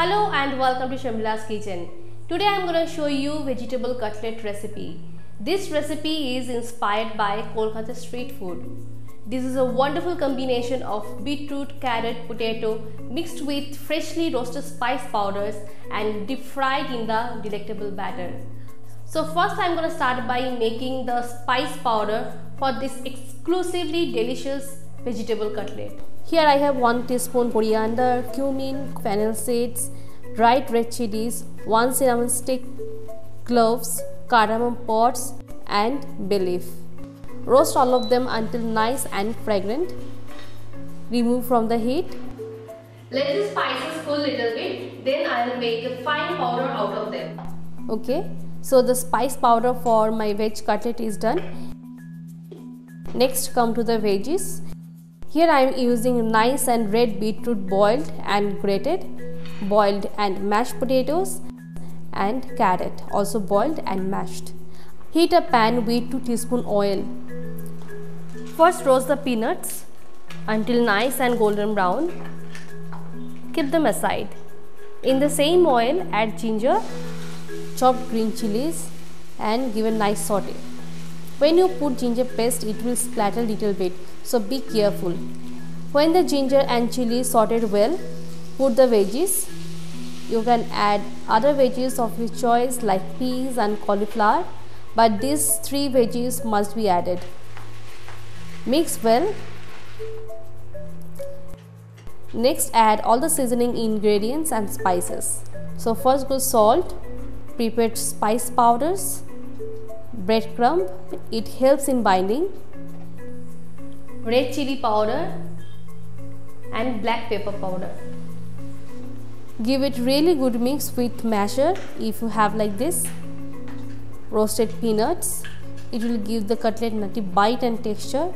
Hello and welcome to Sharmilazkitchen. Today I am going to show you vegetable cutlet recipe. This recipe is inspired by Kolkata street food. This is a wonderful combination of beetroot, carrot, potato mixed with freshly roasted spice powders and deep fried in the delectable batter. So first I am going to start by making the spice powder for this exclusively delicious vegetable cutlet. Here I have 1 teaspoon coriander, cumin, fennel seeds, dried red chilies, 1 cinnamon stick, cloves, cardamom pods and bay leaf. Roast all of them until nice and fragrant. Remove from the heat. Let the spices cool a little bit, then I will make a fine powder out of them. Okay, so the spice powder for my veg cutlet is done. Next come to the veggies. Here I am using nice and red beetroot boiled and grated, boiled and mashed potatoes and carrot also boiled and mashed. Heat a pan with 2 teaspoon oil. First roast the peanuts until nice and golden brown. Keep them aside. In the same oil add ginger, chopped green chilies and give a nice saute. When you put ginger paste, it will splatter a little bit, so be careful. When the ginger and chili sauteed well, put the veggies. You can add other veggies of your choice like peas and cauliflower, but these 3 veggies must be added. Mix well. Next add all the seasoning ingredients and spices. So first go salt, prepared spice powders, breadcrumb, it helps in binding, red chili powder and black pepper powder. Give it really good mix with masher if you have like this. Roasted peanuts, it will give the cutlet nutty bite and texture.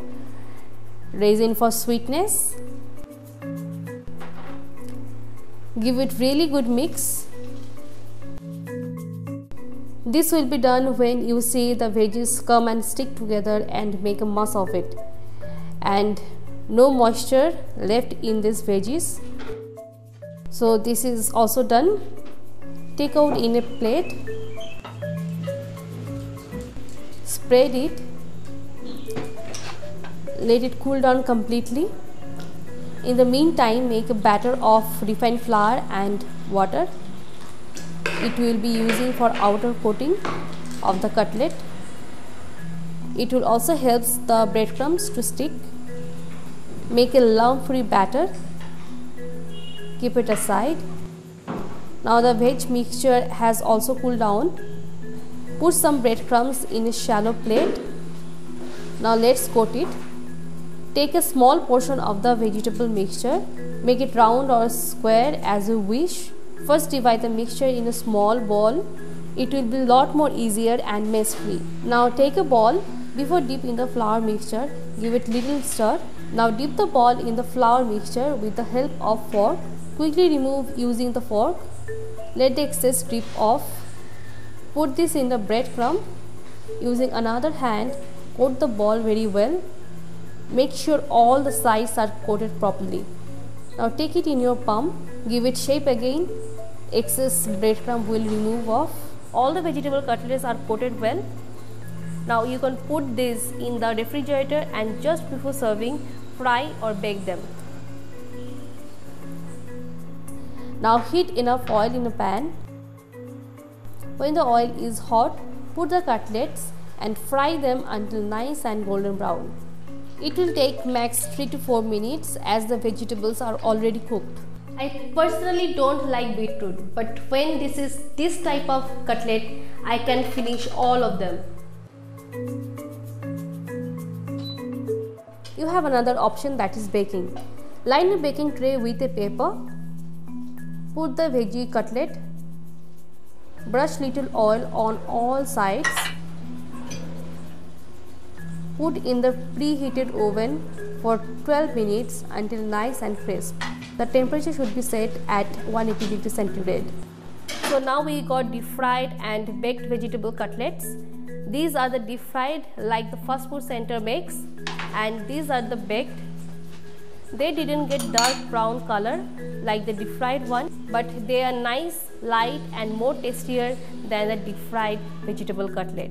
Raisin for sweetness. Give it really good mix. This will be done when you see the veggies come and stick together and make a mass of it, and no moisture left in these veggies. So this is also done. Take out in a plate, spread it, let it cool down completely. In the meantime, make a batter of refined flour and water. It will be using for outer coating of the cutlet. It will also help the breadcrumbs to stick. Make a lump-free batter. Keep it aside. Now the veg mixture has also cooled down. Put some breadcrumbs in a shallow plate. Now let's coat it. Take a small portion of the vegetable mixture. Make it round or square as you wish. First divide the mixture in a small bowl. It will be a lot more easier and mess free. Now take a ball. Before dip in the flour mixture, give it little stir. Now dip the ball in the flour mixture with the help of fork. Quickly remove using the fork. Let the excess drip off. Put this in the breadcrumb. Using another hand, coat the ball very well. Make sure all the sides are coated properly. Now take it in your palm. Give it shape again. Excess breadcrumb will remove off. All the vegetable cutlets are coated well. Now you can put this in the refrigerator and just before serving, fry or bake them. Now heat enough oil in a pan. When the oil is hot, put the cutlets and fry them until nice and golden brown. It will take max 3 to 4 minutes as the vegetables are already cooked. I personally don't like beetroot, but when this is this type of cutlet, I can finish all of them. You have another option, that is baking. Line a baking tray with a paper. Put the veggie cutlet. Brush little oil on all sides. Put in the preheated oven for 12 minutes until nice and crisp. The temperature should be set at 180 degrees centigrade. So now we got deep fried and baked vegetable cutlets. These are the deep fried like the fast food center makes, and these are the baked. They didn't get dark brown color like the deep fried one, but they are nice, light and more tastier than the deep fried vegetable cutlet.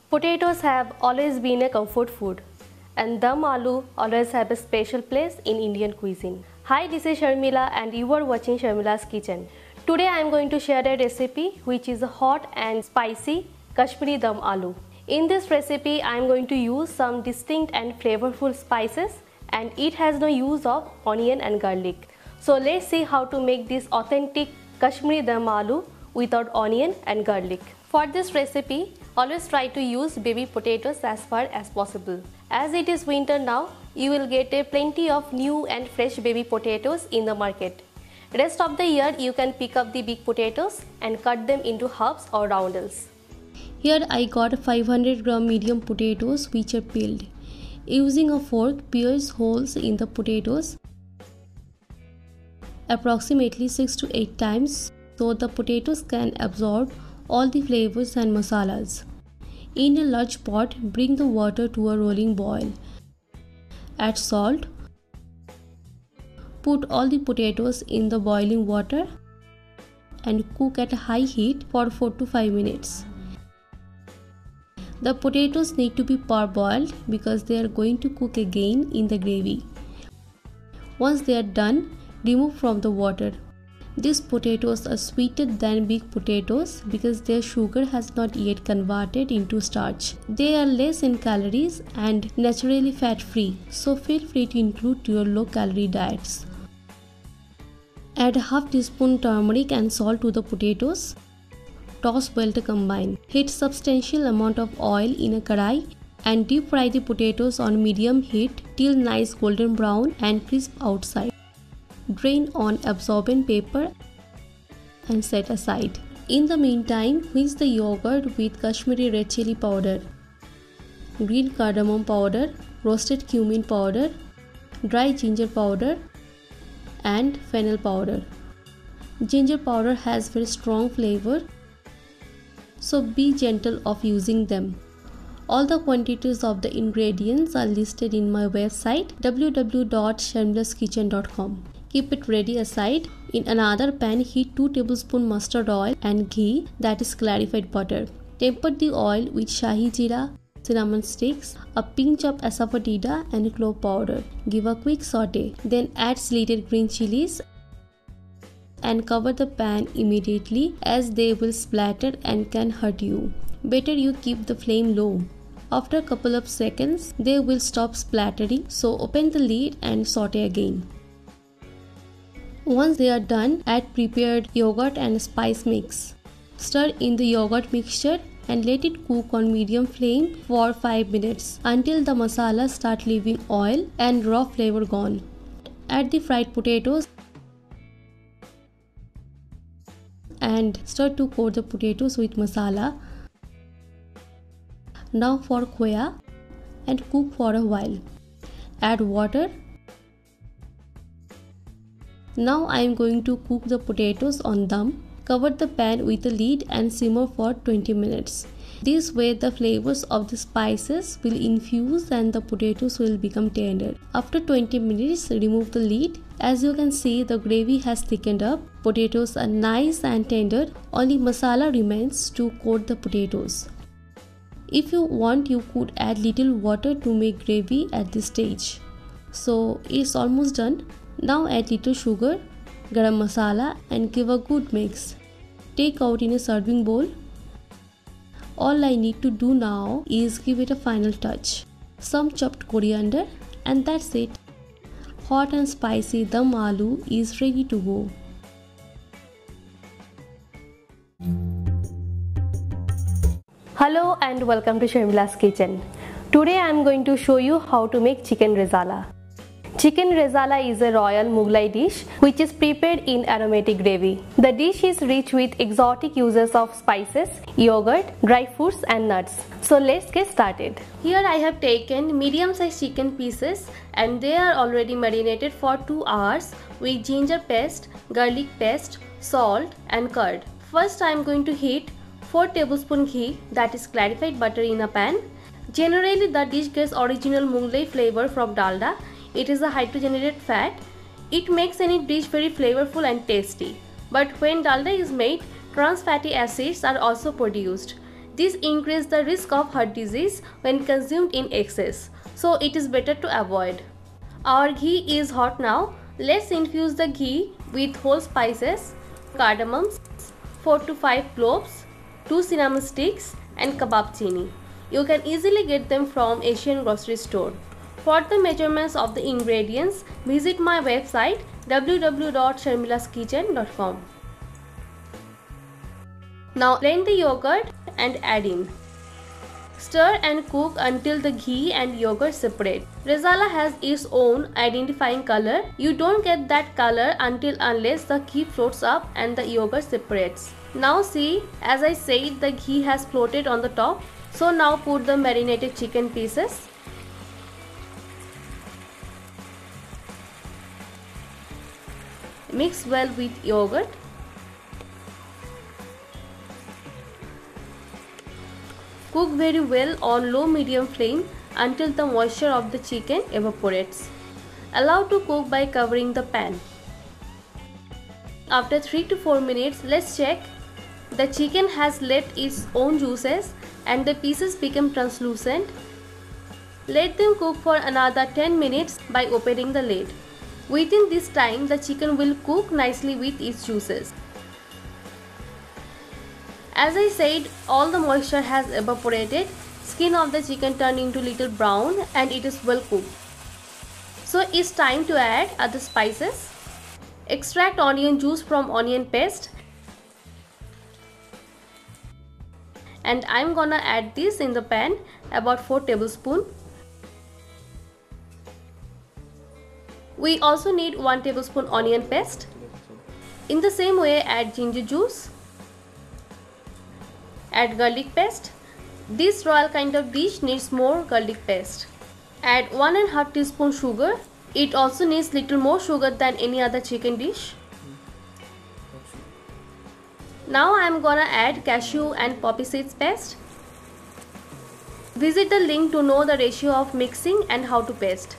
Potatoes have always been a comfort food, and dum aloo always have a special place in Indian cuisine. Hi, this is Sharmila and you are watching Sharmila's Kitchen. Today I am going to share a recipe which is a hot and spicy Kashmiri dum aloo. In this recipe I am going to use some distinct and flavorful spices, and it has no use of onion and garlic. So let's see how to make this authentic Kashmiri dum aloo without onion and garlic. For this recipe, always try to use baby potatoes as far as possible. As it is winter now, you will get plenty of new and fresh baby potatoes in the market. Rest of the year you can pick up the big potatoes and cut them into halves or roundels. Here I got 500 gram medium potatoes which are peeled. Using a fork, pierce holes in the potatoes approximately 6 to 8 times so the potatoes can absorb all the flavors and masalas. In a large pot, bring the water to a rolling boil. Add salt. Put all the potatoes in the boiling water and cook at a high heat for 4 to 5 minutes. The potatoes need to be parboiled because they are going to cook again in the gravy. Once they are done, remove from the water. These potatoes are sweeter than big potatoes because their sugar has not yet converted into starch. They are less in calories and naturally fat-free, so feel free to include your low-calorie diets. Add half teaspoon turmeric and salt to the potatoes. Toss well to combine. Heat substantial amount of oil in a karai and deep fry the potatoes on medium heat till nice golden brown and crisp outside. Drain on absorbent paper and set aside. In the meantime, whisk the yogurt with Kashmiri red chili powder, green cardamom powder, roasted cumin powder, dry ginger powder and fennel powder. Ginger powder has very strong flavor, so be gentle of using them. All the quantities of the ingredients are listed in my website www.sharmilazkitchen.com. Keep it ready aside. In another pan, heat 2 tablespoons mustard oil and ghee, that is clarified butter. Temper the oil with shahi jeera, cinnamon sticks, a pinch of asafoetida and clove powder. Give a quick saute. Then add slitted green chilies and cover the pan immediately as they will splatter and can hurt you. Better you keep the flame low. After a couple of seconds, they will stop splattering, so open the lid and saute again. Once they are done, add prepared yogurt and spice mix. Stir in the yogurt mixture and let it cook on medium flame for 5 minutes until the masala start leaving oil and raw flavor gone. Add the fried potatoes and stir to coat the potatoes with masala. Now for khoya and cook for a while. Add water. Now I am going to cook the potatoes on dum. Cover the pan with a lid and simmer for 20 minutes. This way the flavors of the spices will infuse and the potatoes will become tender. After 20 minutes, remove the lid. As you can see, the gravy has thickened up. Potatoes are nice and tender. Only masala remains to coat the potatoes. If you want, you could add little water to make gravy at this stage. So it's almost done. Now add little sugar, garam masala and give a good mix. Take out in a serving bowl. All I need to do now is give it a final touch. Some chopped coriander, and that's it. Hot and spicy dum aloo is ready to go. Hello and welcome to Sharmila's Kitchen. Today I am going to show you how to make chicken Risalah. Chicken Risalah is a royal Mughlai dish which is prepared in aromatic gravy. The dish is rich with exotic uses of spices, yogurt, dry fruits and nuts. So let's get started. Here I have taken medium-sized chicken pieces and they are already marinated for 2 hours with ginger paste, garlic paste, salt and curd. First I am going to heat 4 tablespoons ghee, that is clarified butter, in a pan. Generally, the dish gets original Mughlai flavor from dalda. It is a hydrogenated fat. It makes any dish very flavorful and tasty. But when dalda is made, trans fatty acids are also produced. This increases the risk of heart disease when consumed in excess, so it is better to avoid. Our ghee is hot now. Let's infuse the ghee with whole spices, cardamom, 4 to 5 cloves, 2 cinnamon sticks and kebab chini. You can easily get them from Asian grocery store. For the measurements of the ingredients, visit my website www.sharmilazkitchen.com. Now blend the yogurt and add in. Stir and cook until the ghee and yogurt separate. Risalah has its own identifying color. You don't get that color unless the ghee floats up and the yogurt separates. Now see, as I said, the ghee has floated on the top. So now put the marinated chicken pieces. Mix well with yogurt. Cook very well on low-medium flame until the moisture of the chicken evaporates. Allow to cook by covering the pan. After 3 to 4 minutes, let's check. The chicken has let its own juices and the pieces become translucent. Let them cook for another 10 minutes by opening the lid. Within this time, the chicken will cook nicely with its juices. As I said, all the moisture has evaporated. Skin of the chicken turned into little brown and it is well cooked. So it's time to add other spices. Extract onion juice from onion paste. And I'm gonna add this in the pan, about 4 tablespoons. We also need 1 tablespoon onion paste. In the same way, add ginger juice. Add garlic paste. This royal kind of dish needs more garlic paste. Add 1.5 teaspoon sugar. It also needs little more sugar than any other chicken dish. Now I am gonna add cashew and poppy seeds paste. Visit the link to know the ratio of mixing and how to paste.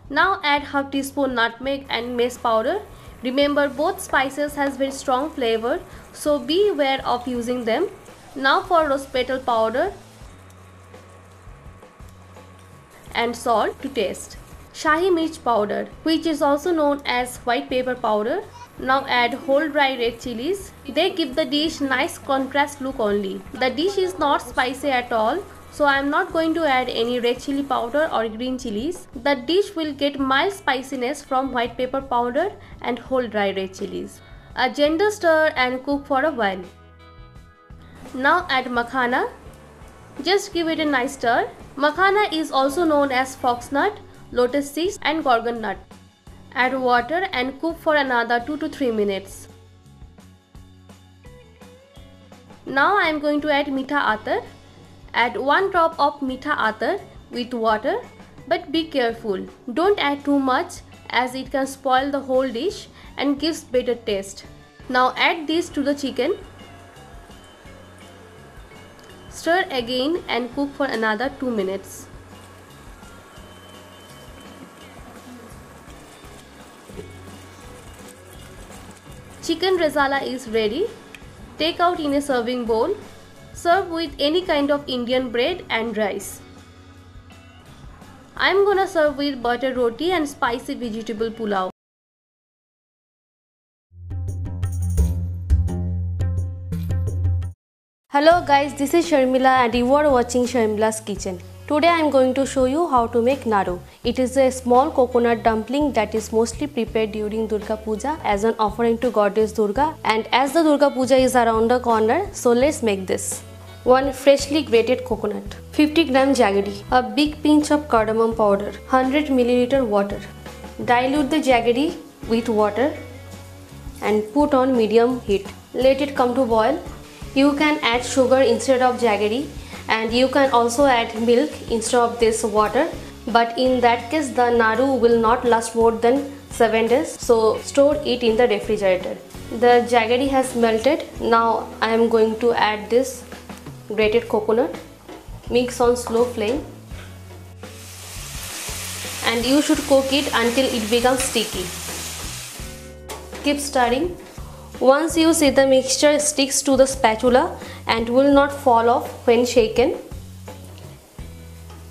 Now add half teaspoon nutmeg and mace powder. Remember, both spices has very strong flavor, so be aware of using them. Now for rose petal powder and salt to taste. Shahi mirch powder, which is also known as white pepper powder. Now add whole dry red chilies. They give the dish nice contrast look only. The dish is not spicy at all, so I am not going to add any red chili powder or green chilies. The dish will get mild spiciness from white pepper powder and whole dry red chilies. A gentle stir and cook for a while. Now add makhana. Just give it a nice stir. Makhana is also known as foxnut, lotus seeds and gorgon nut. Add water and cook for another 2 to 3 minutes. Now I am going to add meetha atar. Add 1 drop of meetha atar with water, but be careful. Don't add too much as it can spoil the whole dish and gives better taste. Now add this to the chicken. Stir again and cook for another 2 minutes. Chicken risalah is ready. Take out in a serving bowl. Serve with any kind of Indian bread and rice. I am gonna serve with butter roti and spicy vegetable pulao. Hello guys, this is Sharmila and you are watching Sharmila's Kitchen. Today I am going to show you how to make Naru. It is a small coconut dumpling that is mostly prepared during Durga Puja as an offering to goddess Durga, and as the Durga Puja is around the corner, so let's make this. 1 freshly grated coconut, 50 gram jaggery, a big pinch of cardamom powder, 100 milliliter water. Dilute the jaggery with water and put on medium heat. Let it come to boil. You can add sugar instead of jaggery, and you can also add milk instead of this water, but in that case the Naru will not last more than 7 days, so store it in the refrigerator. The jaggery has melted. Now I am going to add this grated coconut. Mix on slow flame and you should cook it until it becomes sticky. Keep stirring. Once you see the mixture sticks to the spatula and will not fall off when shaken,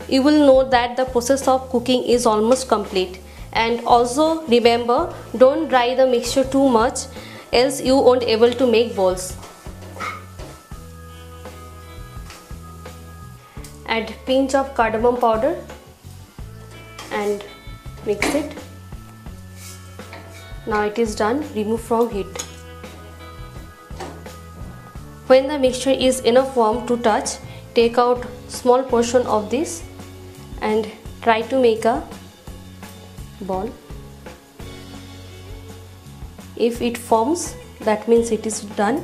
you will know that the process of cooking is almost complete. And also remember, don't dry the mixture too much, else you won't able to make balls. Add pinch of cardamom powder and mix it. Now it is done. Remove from heat. When the mixture is enough warm to touch, take out small portion of this and try to make a ball. If it forms, that means it is done,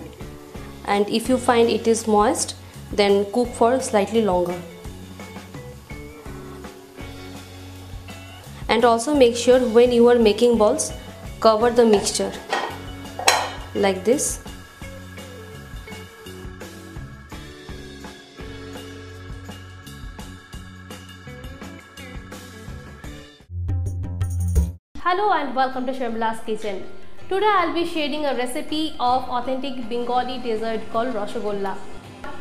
and if you find it is moist, then cook for slightly longer. And also make sure when you are making balls, cover the mixture like this. Hello and welcome to Sharmilazkitchen. Today I will be sharing a recipe of authentic Bengali dessert called Rasgulla.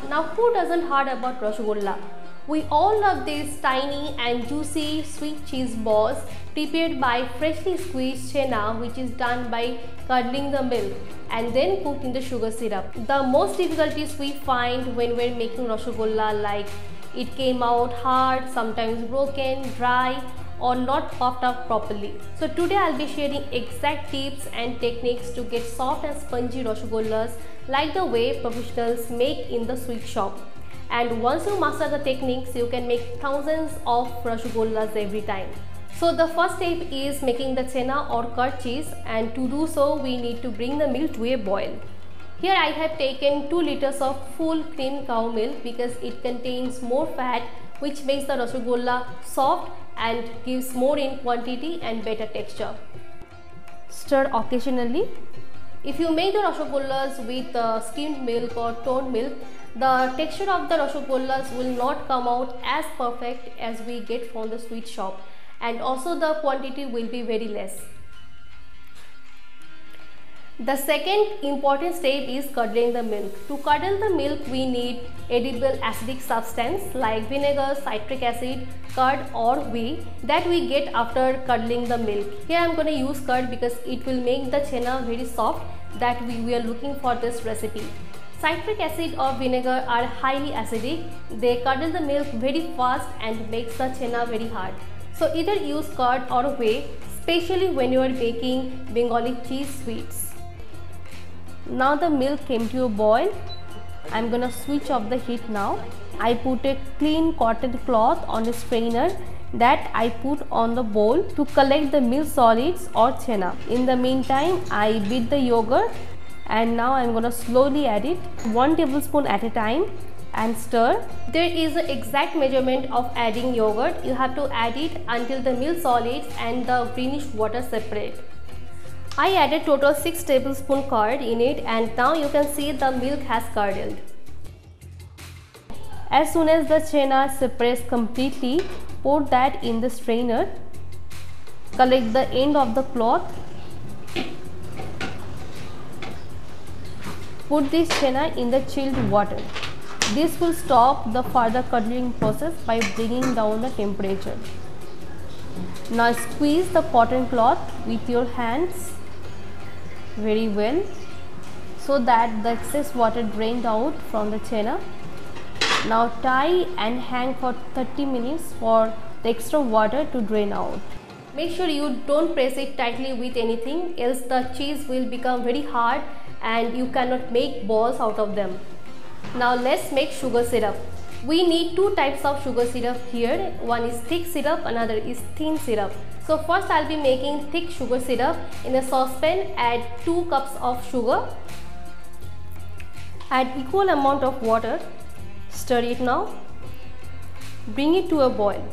Now who doesn't heard about Rasgulla? We all love these tiny and juicy sweet cheese balls prepared by freshly squeezed chena, which is done by curdling the milk and then cooked in the sugar syrup. The most difficulties we find when we're making Rasgulla, like it came out hard, sometimes broken, dry, or not puffed up properly. So today I'll be sharing exact tips and techniques to get soft and spongy Rasgullas like the way professionals make in the sweet shop. And once you master the techniques, you can make thousands of Rasgullas every time. So the first step is making the chena or curd cheese, and to do so we need to bring the milk to a boil. Here I have taken 2 liters of full cream cow milk because it contains more fat, which makes the Rasgulla soft and gives more in quantity and better texture. Stir occasionally. If you make the Rasgullas with skimmed milk or toned milk, the texture of the Rasgullas will not come out as perfect as we get from the sweet shop, and also the quantity will be very less. The second important step is curdling the milk. To curdle the milk, we need edible acidic substance like vinegar, citric acid, curd or whey that we get after curdling the milk. Here I am going to use curd because it will make the chena very soft that we are looking for this recipe. Citric acid or vinegar are highly acidic. They curdle the milk very fast and makes the chena very hard. So either use curd or whey, especially when you are baking Bengali cheese sweets. Now the milk came to a boil. I'm gonna switch off the heat now. I put a clean cotton cloth on a strainer that I put on the bowl to collect the milk solids or chena. In the meantime, I beat the yogurt, and now I'm gonna slowly add it 1 tablespoon at a time and stir. There is an exact measurement of adding yogurt. You have to add it until the milk solids and the greenish water separate. I added total 6 tablespoon curd in it, and now you can see the milk has curdled. As soon as the chena separates completely, pour that in the strainer. Collect the end of the cloth. Put this chena in the chilled water. This will stop the further curdling process by bringing down the temperature. Now squeeze the cotton cloth with your hands very well so that the excess water drained out from the chena. Now tie and hang for 30 minutes for the extra water to drain out. Make sure you don't press it tightly with anything, else the cheese will become very hard and you cannot make balls out of them. Now let's make sugar syrup. We need 2 types of sugar syrup here. One is thick syrup, another is thin syrup. So first I'll be making thick sugar syrup. In a saucepan, add 2 cups of sugar. Add equal amount of water. Stir it now. Bring it to a boil.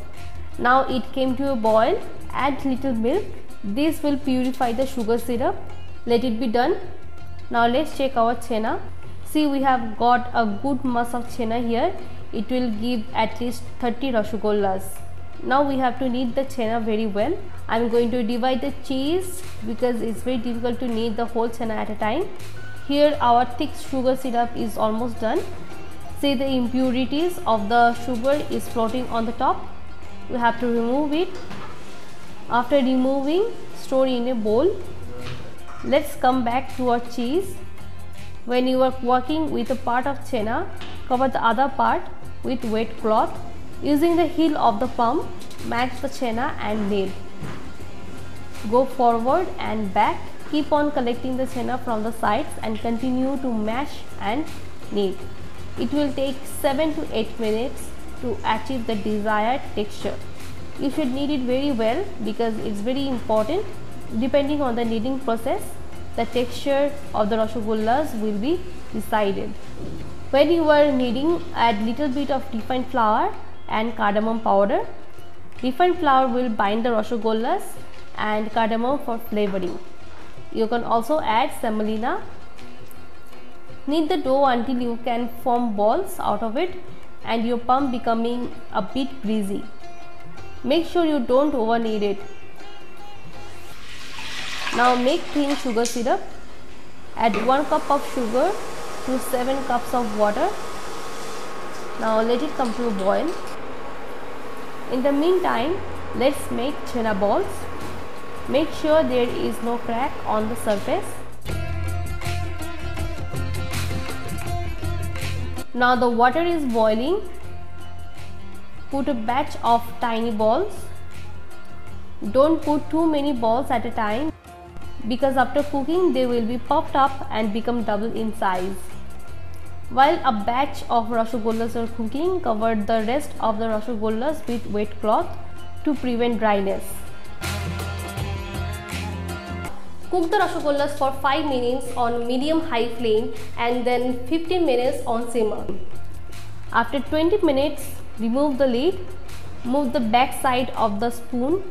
Now it came to a boil. Add little milk. This will purify the sugar syrup. Let it be done. Now let's check our chena. See, we have got a good mass of chena here. it will give at least 30 rasgullas. Now we have to knead the chena very well. I am going to divide the cheese because it's very difficult to knead the whole chena at a time. Here our thick sugar syrup is almost done. See, the impurities of the sugar is floating on the top. We have to remove it. After removing, store in a bowl. Let's come back to our cheese. When you are working with a part of chena, cover the other part with wet cloth. Using the heel of the palm, mash the chena and knead. Go forward and back. Keep on collecting the chena from the sides and continue to mash and knead. It will take 7 to 8 minutes to achieve the desired texture. You should knead it very well because it's very important. Depending on the kneading process, the texture of the rasgullas will be decided. When you are kneading, add little bit of refined flour and cardamom powder. Refined flour will bind the rasgullas and cardamom for flavoring. You can also add semolina. Knead the dough until you can form balls out of it and your palm becoming a bit greasy. Make sure you don't over knead it. Now make clean sugar syrup. Add 1 cup of sugar to 7 cups of water. Now let it come to a boil. In the meantime, let's make chena balls. Make sure there is no crack on the surface. Now the water is boiling. Put a batch of tiny balls. Don't put too many balls at a time because after cooking they will be puffed up and become double in size. While a batch of rasgullas are cooking, cover the rest of the rasgullas with wet cloth to prevent dryness. Cook the rasgullas for 5 minutes on medium-high flame and then 15 minutes on simmer. After 20 minutes, remove the lid. Move the back side of the spoon.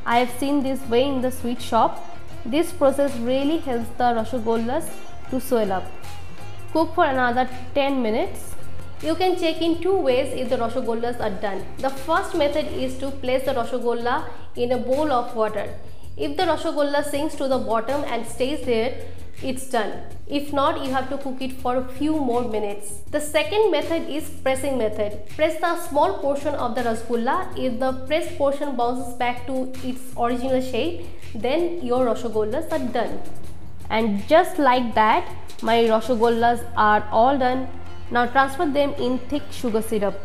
I have seen this way in the sweet shop. This process really helps the rasgullas to swell up. Cook for another 10 minutes. You can check in 2 ways if the rasgullas are done. The first method is to place the rasgulla in a bowl of water. If the rasgulla sinks to the bottom and stays there, it's done. If not, you have to cook it for a few more minutes. The second method is pressing method. Press the small portion of the rasgulla. If the pressed portion bounces back to its original shape, then your rasgullas are done. And just like that, my rasgullas are all done. Now transfer them in thick sugar syrup.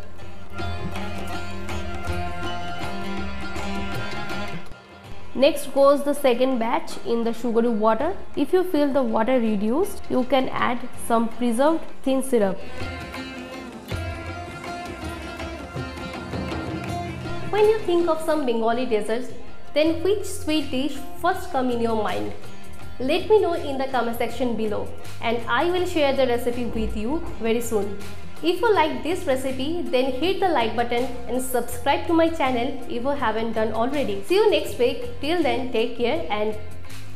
Next goes the second batch in the sugary water. If you feel the water reduced, you can add some preserved thin syrup. When you think of some Bengali desserts, then which sweet dish first come in your mind? Let me know in the comment section below and I will share the recipe with you very soon. If you like this recipe, then hit the like button and subscribe to my channel if you haven't done already. See you next week. Till then, take care and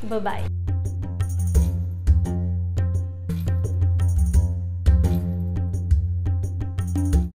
bye-bye.